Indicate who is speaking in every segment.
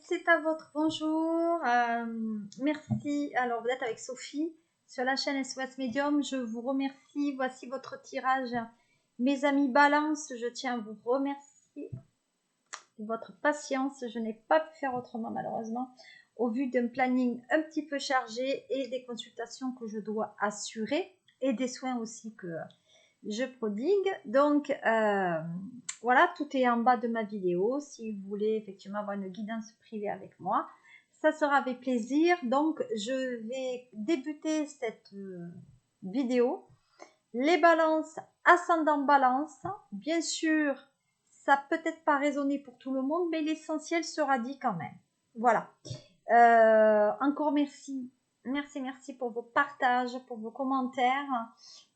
Speaker 1: C'est à votre bonjour. Merci. Alors, vous êtes avec Sophie sur la chaîne SOS Medium. Je vous remercie. Voici votre tirage. Mes amis Balance, je tiens à vous remercier de votre patience. Je n'ai pas pu faire autrement, malheureusement, au vu d'un planning un petit peu chargé et des consultations que je dois assurer et des soins aussi que je prodigue. Donc, voilà, tout est en bas de ma vidéo. Si vous voulez effectivement avoir une guidance privée avec moi, ça sera avec plaisir. Donc, je vais débuter cette vidéo. Les balances, ascendant balance. Bien sûr, ça peut-être pas résonner pour tout le monde, mais l'essentiel sera dit quand même. Voilà. Encore merci. Merci pour vos partages, pour vos commentaires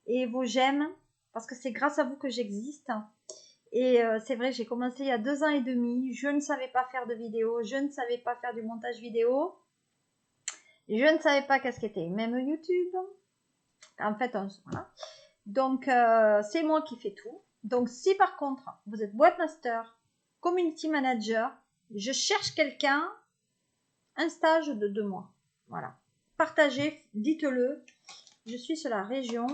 Speaker 1: et vos j'aime, parce que c'est grâce à vous que j'existe. Et c'est vrai, j'ai commencé il y a 2 ans et demi. Je ne savais pas faire de vidéo, je ne savais pas faire du montage vidéo. Je ne savais pas qu'est-ce qu'était même YouTube. En fait, voilà. Donc, c'est moi qui fais tout. Donc, si par contre, vous êtes webmaster, community manager, je cherche quelqu'un, un stage de 2 mois. Voilà. Partagez, dites-le. Je suis sur la région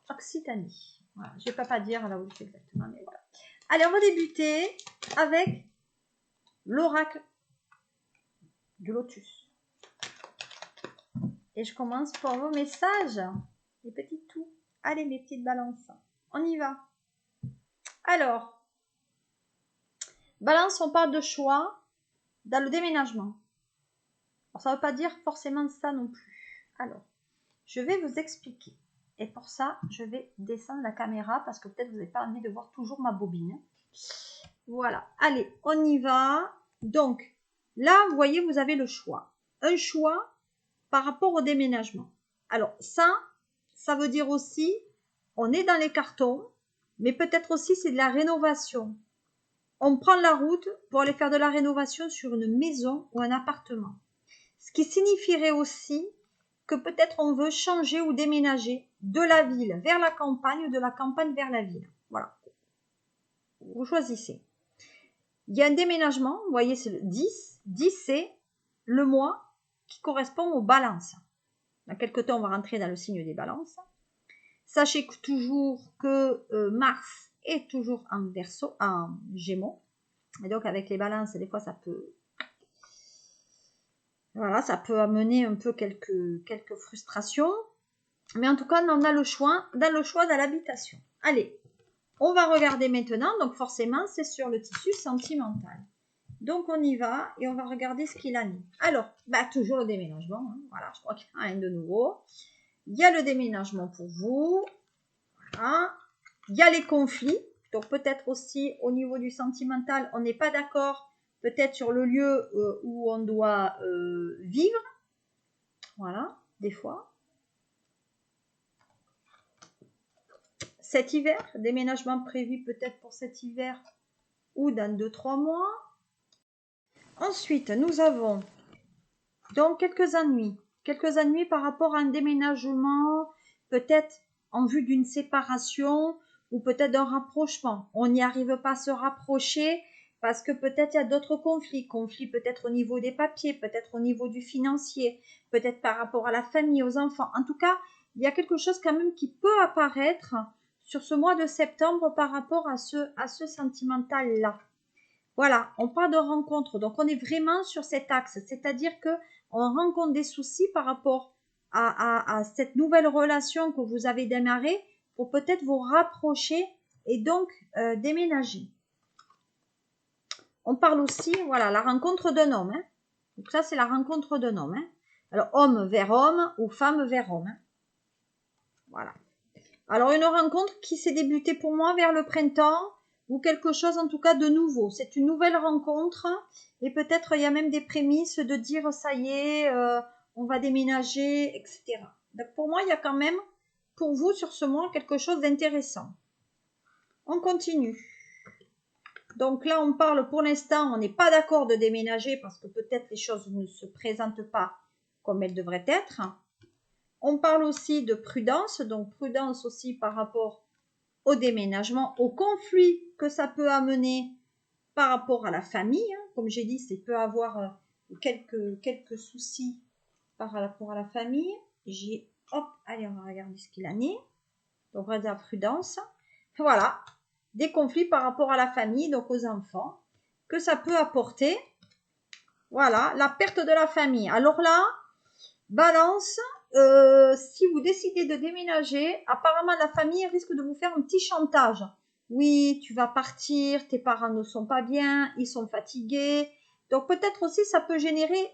Speaker 1: Occitanie. Voilà. Je ne vais pas dire là où je suis exactement, mais voilà. Allez, on va débuter avec l'oracle du lotus. Et je commence pour vos messages. Les petits tout. Allez, mes petites balances. On y va. Alors, balance, on parle de choix dans le déménagement. Alors, ça ne veut pas dire forcément ça non plus. Alors, je vais vous expliquer. Et pour ça, je vais descendre la caméra parce que peut-être vous n'avez pas envie de voir toujours ma bobine. Voilà. Allez, on y va. Donc, là, vous voyez, vous avez le choix. Un choix par rapport au déménagement. Alors, ça veut dire aussi, on est dans les cartons, mais peut-être aussi c'est de la rénovation. On prend la route pour aller faire de la rénovation sur une maison ou un appartement. Ce qui signifierait aussi que peut-être on veut changer ou déménager de la ville vers la campagne ou de la campagne vers la ville. Voilà. Vous choisissez. Il y a un déménagement, vous voyez, c'est le 10. 10, c'est le mois qui correspond aux balances. Dans quelques temps, on va rentrer dans le signe des balances. Sachez que toujours que Mars est toujours en Verseau, en Gémeaux. Et donc, avec les balances, des fois, ça peut... Voilà, ça peut amener un peu quelques frustrations. Mais en tout cas, on a le choix dans l'habitation. Allez, on va regarder maintenant. Donc, forcément, c'est sur le tissu sentimental. Donc, on y va et on va regarder ce qu'il en est. Alors, toujours le déménagement. Hein. Voilà, je crois qu'il y en a un de nouveau. Il y a le déménagement pour vous. Voilà. Il y a les conflits. Donc, peut-être aussi au niveau du sentimental, on n'est pas d'accord peut-être sur le lieu où on doit vivre. Voilà, des fois. Cet hiver, déménagement prévu peut-être pour cet hiver ou dans 2-3 mois. Ensuite, nous avons donc quelques ennuis par rapport à un déménagement, peut-être en vue d'une séparation ou peut-être d'un rapprochement. On n'y arrive pas à se rapprocher parce que peut-être il y a d'autres conflits peut-être au niveau des papiers, peut-être au niveau du financier, peut-être par rapport à la famille, aux enfants. En tout cas, il y a quelque chose quand même qui peut apparaître sur ce mois de septembre par rapport à ce sentimental-là. Voilà, on parle de rencontre. Donc, on est vraiment sur cet axe. C'est-à-dire qu'on rencontre des soucis par rapport à cette nouvelle relation que vous avez démarrée pour peut-être vous rapprocher et donc déménager. On parle aussi, voilà, la rencontre d'un homme. Hein. Donc, ça, c'est la rencontre d'un homme. Hein. Alors, homme vers homme ou femme vers homme. Hein. Voilà. Alors, une rencontre qui s'est débutée pour moi vers le printemps ou quelque chose en tout cas de nouveau. C'est une nouvelle rencontre et peut-être il y a même des prémices de dire ça y est, on va déménager, etc. Donc, pour moi, il y a quand même pour vous sur ce mois quelque chose d'intéressant. On continue. Donc là, on parle pour l'instant, on n'est pas d'accord de déménager parce que peut-être les choses ne se présentent pas comme elles devraient être. On parle aussi de prudence, donc prudence aussi par rapport au déménagement, au conflit que ça peut amener par rapport à la famille, hein, Comme j'ai dit, c'est peut avoir quelques soucis par rapport à la famille. Hop, allez, on va regarder ce qu'il en est. Donc, regardez la prudence. Voilà, des conflits par rapport à la famille, donc aux enfants, que ça peut apporter. Voilà, la perte de la famille. Alors là, balance, si vous décidez de déménager, apparemment la famille risque de vous faire un petit chantage. Oui, tu vas partir, tes parents ne sont pas bien, ils sont fatigués. Donc peut-être aussi ça peut générer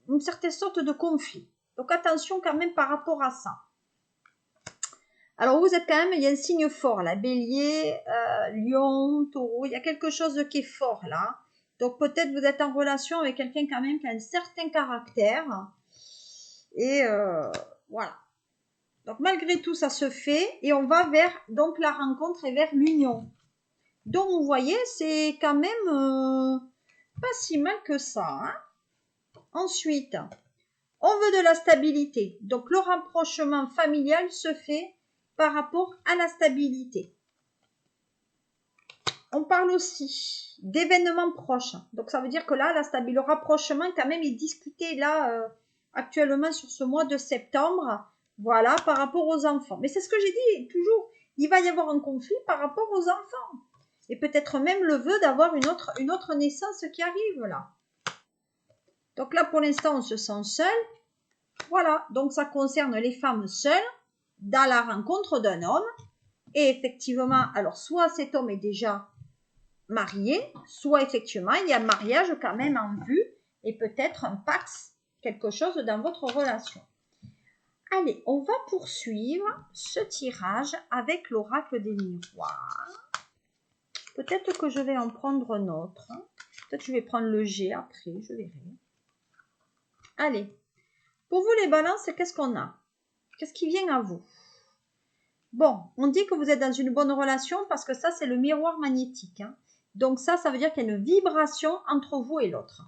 Speaker 1: une certaine sorte de conflit. Donc attention quand même par rapport à ça. Alors vous êtes quand même, il y a un signe fort là, bélier, lion, taureau, il y a quelque chose qui est fort là. Donc peut-être vous êtes en relation avec quelqu'un quand même qui a un certain caractère. Et voilà. Donc malgré tout, ça se fait et on va vers donc la rencontre et vers l'union. Donc vous voyez, c'est quand même pas si mal que ça. Hein. Ensuite, on veut de la stabilité. Donc le rapprochement familial se fait par rapport à la stabilité. On parle aussi d'événements proches. Donc ça veut dire que là, le rapprochement quand même est discuté là actuellement sur ce mois de septembre. Voilà, par rapport aux enfants. Mais c'est ce que j'ai dit toujours. Il va y avoir un conflit par rapport aux enfants. Et peut-être même le vœu d'avoir une autre naissance qui arrive là. Donc là, pour l'instant, on se sent seul. Voilà, donc ça concerne les femmes seules dans la rencontre d'un homme. Et effectivement, alors soit cet homme est déjà marié, soit effectivement, il y a un mariage quand même en vue et peut-être un pax, quelque chose dans votre relation. Allez, on va poursuivre ce tirage avec l'oracle des miroirs. Peut-être que je vais en prendre un autre. Peut-être que je vais prendre le G après, je verrai. Allez, pour vous les balances, qu'est-ce qu'on a? Qu'est-ce qui vient à vous? Bon, on dit que vous êtes dans une bonne relation parce que ça, c'est le miroir magnétique. Hein. Donc ça veut dire qu'il y a une vibration entre vous et l'autre.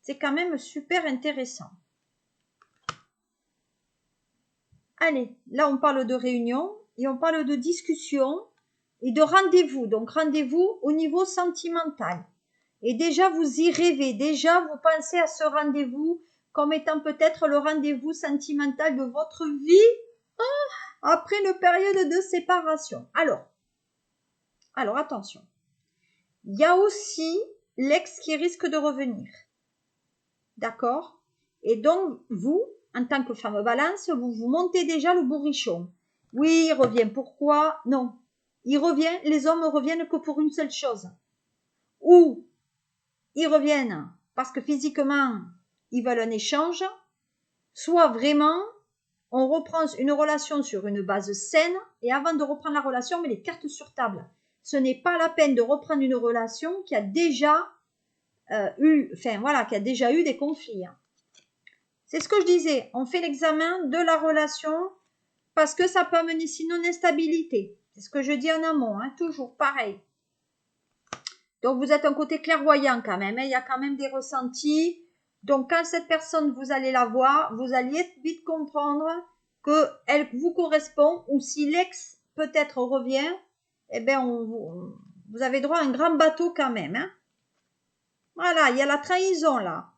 Speaker 1: C'est quand même super intéressant. Allez, là on parle de réunion et on parle de discussion et de rendez-vous. Donc rendez-vous au niveau sentimental. Et déjà vous y rêvez, déjà vous pensez à ce rendez-vous comme étant peut-être le rendez-vous sentimental de votre vie après une période de séparation. Alors attention. Il y a aussi l'ex qui risque de revenir. D'accord? Et donc, vous, en tant que femme balance, vous montez déjà le bourrichon. Oui, il revient. Pourquoi? Non. Il revient, les hommes reviennent que pour une seule chose. Ou ils reviennent parce que physiquement, ils veulent un échange. Soit vraiment, on reprend une relation sur une base saine et avant de reprendre la relation, on met les cartes sur table. Ce n'est pas la peine de reprendre une relation qui a déjà qui a déjà eu des conflits. Hein. C'est ce que je disais, on fait l'examen de la relation parce que ça peut amener sinon une instabilité. C'est ce que je dis en amont, hein, toujours pareil. Donc vous êtes un côté clairvoyant quand même, hein, il y a quand même des ressentis. Donc quand cette personne, vous allez la voir, vous allez vite comprendre qu'elle vous correspond ou si l'ex peut-être revient, eh bien vous avez droit à un grand bateau quand même. Hein. Voilà, il y a la trahison là.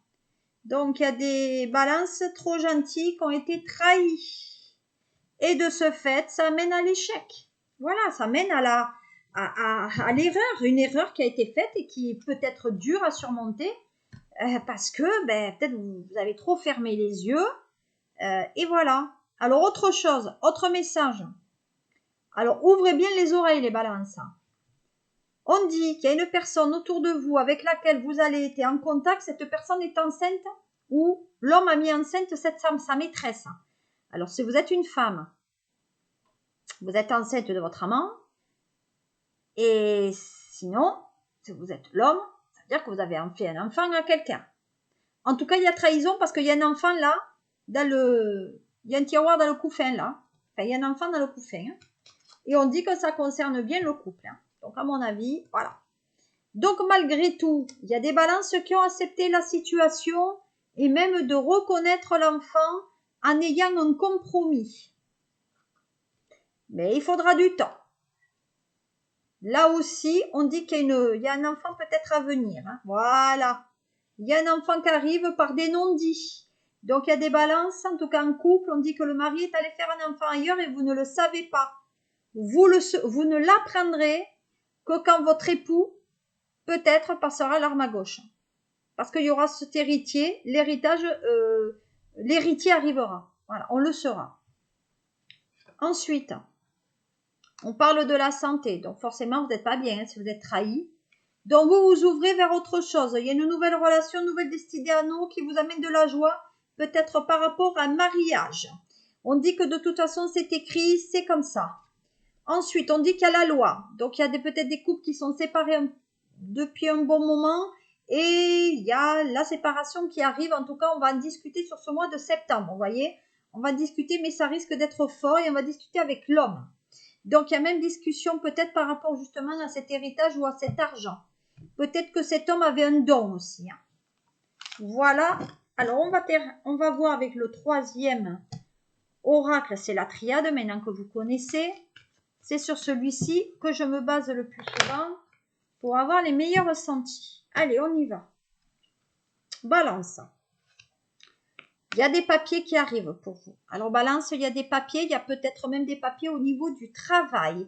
Speaker 1: Donc, il y a des balances trop gentilles qui ont été trahies. Et de ce fait, ça mène à l'échec. Voilà, ça mène à l'erreur. Une erreur qui a été faite et qui peut être dure à surmonter parce que peut-être vous avez trop fermé les yeux. Et voilà. Alors, autre chose, autre message. Alors, ouvrez bien les oreilles, les balances. On dit qu'il y a une personne autour de vous avec laquelle vous allez être en contact, cette personne est enceinte ou l'homme a mis enceinte sa maîtresse. Alors si vous êtes une femme, vous êtes enceinte de votre amant et sinon, si vous êtes l'homme, ça veut dire que vous avez fait un enfant à quelqu'un. En tout cas, il y a trahison parce qu'il y a un enfant là, il y a un tiroir dans le couffin là. Enfin, il y a un enfant dans le couffin. Hein. Et on dit que ça concerne bien le couple. Hein. Donc à mon avis, voilà. Donc malgré tout, il y a des balances qui ont accepté la situation et même de reconnaître l'enfant en ayant un compromis. Mais il faudra du temps. Là aussi, on dit qu'il y a un enfant peut-être à venir. Hein. Voilà. Il y a un enfant qui arrive par des non-dits. Donc, il y a des balances. En tout cas, en couple, on dit que le mari est allé faire un enfant ailleurs et vous ne le savez pas. Vous ne l'apprendrez que quand votre époux, peut-être, passera l'arme à gauche. Parce qu'il y aura cet héritier, l'héritier arrivera. Voilà, on le saura. Ensuite, on parle de la santé. Donc, forcément, vous n'êtes pas bien si vous êtes trahi. Donc, vous vous ouvrez vers autre chose. Il y a une nouvelle relation, une nouvelle destinée à nous qui vous amène de la joie, peut-être par rapport à un mariage. On dit que de toute façon, c'est écrit, c'est comme ça. Ensuite, on dit qu'il y a la loi. Donc, il y a peut-être des couples qui sont séparés depuis un bon moment et il y a la séparation qui arrive. En tout cas, on va en discuter sur ce mois de septembre, vous voyez. On va discuter, mais ça risque d'être fort et on va discuter avec l'homme. Donc, il y a même discussion peut-être par rapport justement à cet héritage ou à cet argent. Peut-être que cet homme avait un don aussi. Hein. Voilà. Alors, on va voir avec le troisième oracle, c'est la triade, maintenant que vous connaissez. C'est sur celui-ci que je me base le plus souvent pour avoir les meilleurs ressentis. Allez, on y va. Balance. Il y a des papiers qui arrivent pour vous. Alors, balance, il y a des papiers, il y a peut-être même des papiers au niveau du travail.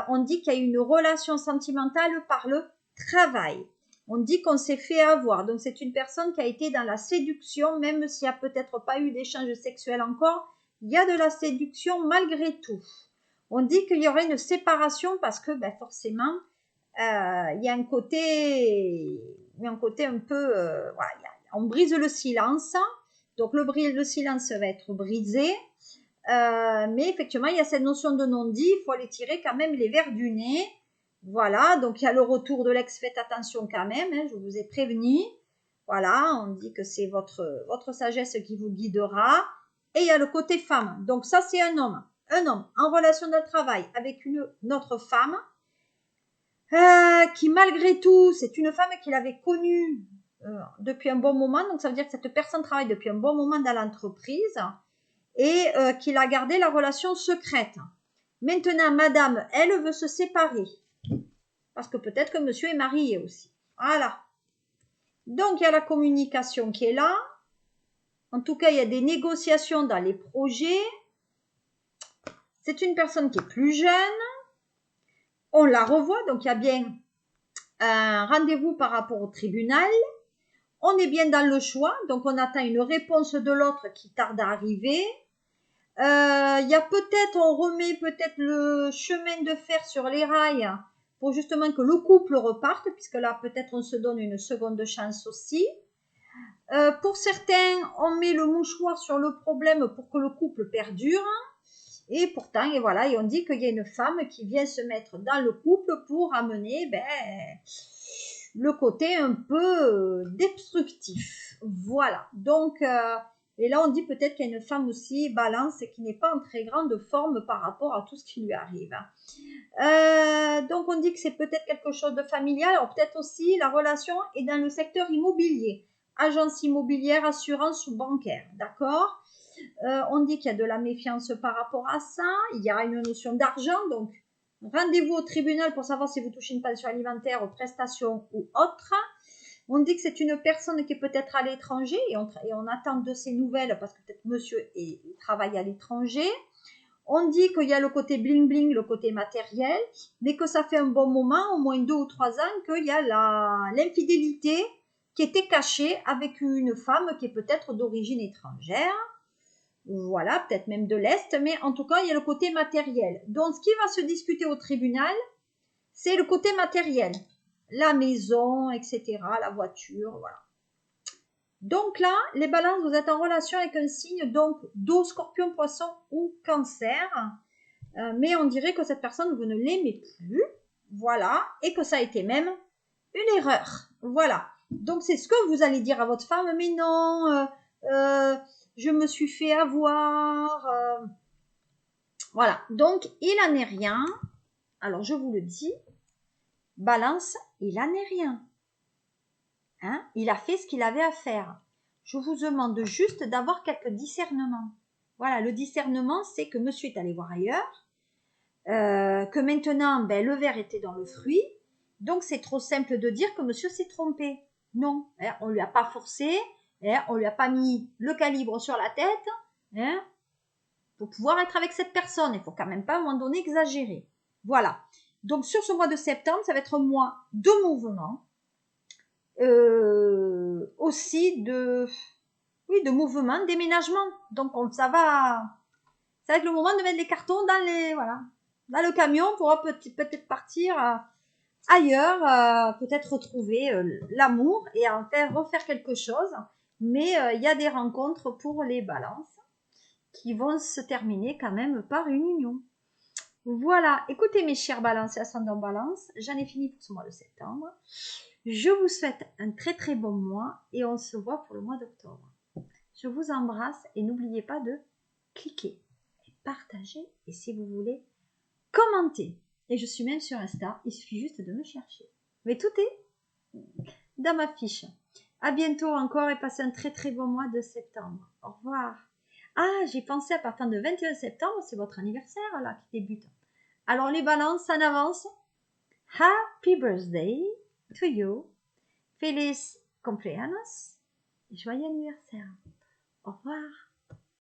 Speaker 1: On dit qu'il y a une relation sentimentale par le travail. On dit qu'on s'est fait avoir. Donc, c'est une personne qui a été dans la séduction, même s'il n'y a peut-être pas eu d'échange sexuel encore. Il y a de la séduction malgré tout. On dit qu'il y aurait une séparation parce que forcément, il y a un côté un peu, voilà, on brise le silence. Donc le silence va être brisé. Mais effectivement, il y a cette notion de non-dit. Il faut aller tirer quand même les verres du nez. Voilà, donc il y a le retour de l'ex. Faites attention quand même, hein, je vous ai prévenu. Voilà, on dit que c'est votre sagesse qui vous guidera. Et il y a le côté femme. Donc ça, c'est un homme en relation de travail avec une autre femme qui malgré tout, c'est une femme qu'il avait connue depuis un bon moment. Donc ça veut dire que cette personne travaille depuis un bon moment dans l'entreprise et qu'il a gardé la relation secrète. Maintenant, madame, elle veut se séparer parce que peut-être que monsieur est marié aussi. Voilà. Donc il y a la communication qui est là. En tout cas, il y a des négociations dans les projets. C'est une personne qui est plus jeune. On la revoit, donc il y a bien un rendez-vous par rapport au tribunal. On est bien dans le choix, donc on attend une réponse de l'autre qui tarde à arriver. Il y a peut-être, on remet peut-être le chemin de fer sur les rails pour justement que le couple reparte, puisque là peut-être on se donne une seconde chance aussi. Pour certains, on met le mouchoir sur le problème pour que le couple perdure. Et pourtant, et voilà, et on dit qu'il y a une femme qui vient se mettre dans le couple pour amener le côté un peu destructif. Voilà. Donc, et là, on dit peut-être qu'il y a une femme aussi, balance, qui n'est pas en très grande forme par rapport à tout ce qui lui arrive. Donc, on dit que c'est peut-être quelque chose de familial. Alors, peut-être aussi, la relation est dans le secteur immobilier. Agence immobilière, assurance ou bancaire. D'accord ? On dit qu'il y a de la méfiance par rapport à ça. Il y a une notion d'argent. Donc, rendez-vous au tribunal pour savoir si vous touchez une pension alimentaire, aux prestations ou autre. On dit que c'est une personne qui est peut-être à l'étranger et on attend de ses nouvelles parce que peut-être monsieur travaille à l'étranger. On dit qu'il y a le côté bling-bling, le côté matériel, mais que ça fait un bon moment, au moins 2 ou 3 ans, qu'il y a l'infidélité qui était cachée avec une femme qui est peut-être d'origine étrangère. Voilà, peut-être même de l'Est, mais en tout cas, il y a le côté matériel. Donc, ce qui va se discuter au tribunal, c'est le côté matériel. La maison, etc., la voiture, voilà. Donc là, les balances, vous êtes en relation avec un signe, donc d'eau, scorpion, poisson ou cancer. Mais on dirait que cette personne, vous ne l'aimez plus. Voilà. Et que ça a été même une erreur. Voilà. Donc, c'est ce que vous allez dire à votre femme. Mais non, je me suis fait avoir. Voilà. Donc, il n'en est rien. Alors, je vous le dis. Balance, il n'en est rien. Hein, il a fait ce qu'il avait à faire. Je vous demande juste d'avoir quelques discernements. Voilà, le discernement, c'est que monsieur est allé voir ailleurs, que maintenant, le verre était dans le fruit, donc c'est trop simple de dire que monsieur s'est trompé. Non, hein, on lui a pas forcé, hein, on lui a pas mis le calibre sur la tête, hein, pour pouvoir être avec cette personne. Il faut quand même pas à un moment donné exagérer. Voilà. Donc sur ce mois de septembre, ça va être un mois de mouvement, aussi de mouvement, déménagement. Donc ça va être le moment de mettre les cartons dans le camion pour peut-être partir ailleurs, peut-être retrouver l'amour et en faire refaire quelque chose. Mais il y a des rencontres pour les balances qui vont se terminer quand même par une union. Voilà, écoutez mes chers balances et ascendants balance, j'en ai fini pour ce mois de septembre. Je vous souhaite un très très bon mois et on se voit pour le mois d'octobre. Je vous embrasse et n'oubliez pas de cliquer, et partager et si vous voulez, commenter. Et je suis même sur Insta, il suffit juste de me chercher. Mais tout est dans ma fiche. À bientôt encore et passez un très très bon mois de septembre. Au revoir. Ah, j'ai pensé à partir de 21 septembre, c'est votre anniversaire là qui débute. Alors les balances en avance. Happy birthday to you. Feliz cumpleaños. Joyeux anniversaire. Au revoir.